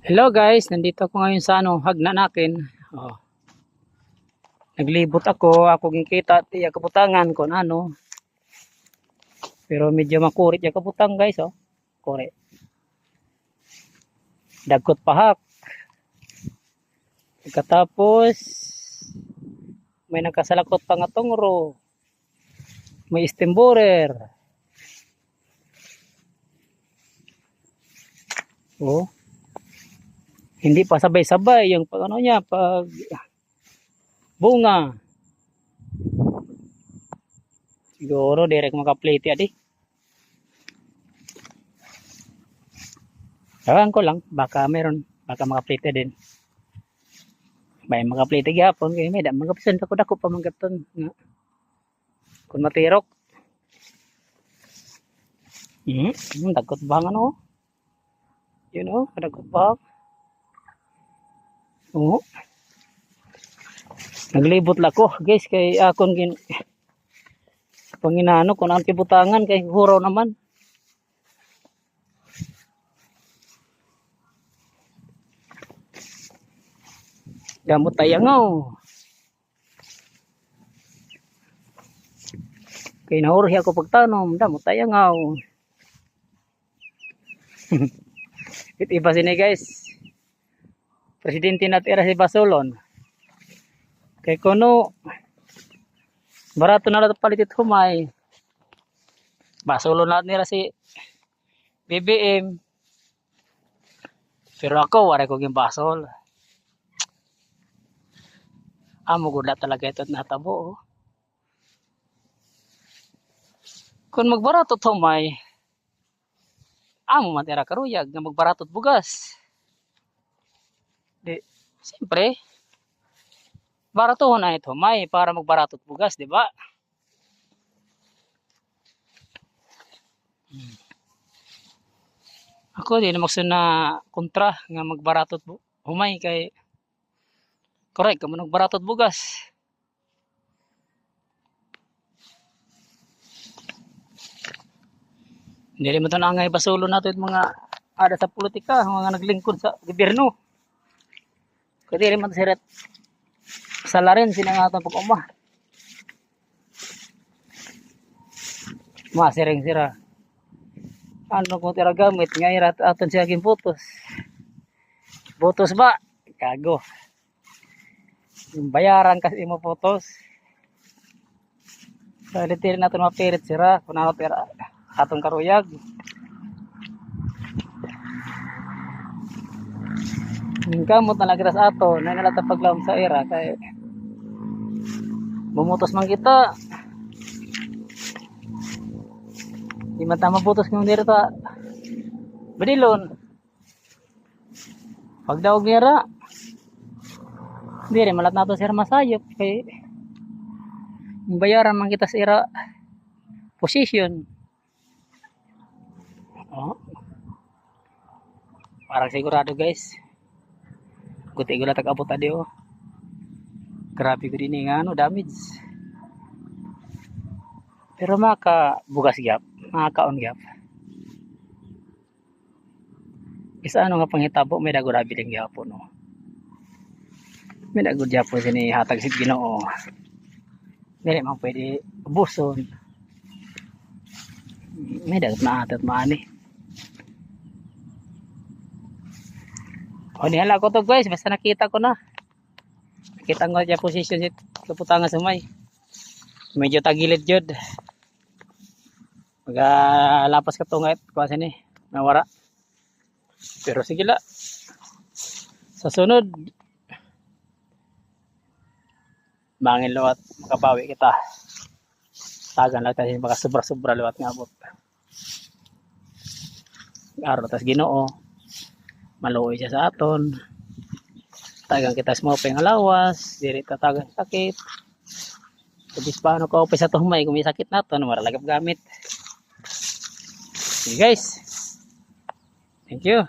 Hello guys, nandito ako ngayon sa Hagnanakin. Oh. Naglibot ako gingkita at iya kabutangan kon ano. Pero medyo makurit ya kabutang guys, oh. Kore. Dagkot pahak. Pagkatapos may nakasalakot pa nga tongro. May istemborer. Oh. Hindi pa sabay-sabay yung pag ano niya, pag bunga. Siguro direct makaplate adi. Ewan ko lang, baka meron, baka makaplate din. May makaplate gyapon kay may da magapisan pa ko dako pa manggaton nga. Kun matirok. Dagkot bang ano? Yun oh, dagkot bang. Oo. Naglibot la ko, guys, kay akon panginano kun ang tibutangan kay huraw naman. Gamot tayangaw. Kay nahurhi ako pagtanom, damot tayangaw. Iba sini guys. Presidente natin era si Basolon. Kay kuno barato na natin palitit humay. Basolon natin nila si BBM. Pero ako wala ko gimbasol. Amo gud talaga ito natabo. Oh. Kung magbaratot humay, amo matira karuyag nga magbaratot bugas. Di, siyempre, baratohon na ito humay para magbaratot bugas, di ba? Ako di na magsun na kontra nga magbaratot humay kay correct kamo nagbaratot bugas. Hindi mo ito na basulo nato yung mga ada sa politika, mga naglingkod sa gobyerno. Kasi rin man sirat salarin sila nga itong pag-uma. Masiring sira. Ano kung tira gamit, nga irat aton siya aking putos. Putos ba? Kago. Yung bayaran kasi mo putos. So, litin natin mapirit sira. Kung ano tira atong karuyag. Yung kamot na nagras ato, na nalata paglawom sa era. Kaya bumutos man kita. Di man tama butos ng dito. Badilon. Pagdawag nira. Hindi rin malat nato sir masayop. Kaya yung bayaran man kita sa era position. Oh. Parang sigurado guys. Guti ko lang tag-abot adi oh. Grabe ko din nga ano, damage. Pero bugas gyap, makakaon gyap. Isa ano nga panghitabo may dago rabi ding gyapon no. May dago gyapon sini hatag si Ginoo. Dili man pwede ubuson. May dagot na atat maani. O nihala ko to guys, basta nakita ko na. Nakita ko dyan position si kaputangan sa may. Medyo tagilid jud. Lapas ka to nga kuha ni nawara. Pero sige la. Sa sunod mangin luwat makabawi kita. Tagan lang tayo baka sobra-sobra luwat nga abot. Araw tas Ginoo. Maluoy siya sa aton. Tagang kita smoke nga lawas, diri tatagan sakit. Kabis paano ka upay sa tuhmay kung may sakit nato, maralagap gamit. Okay guys. Thank you.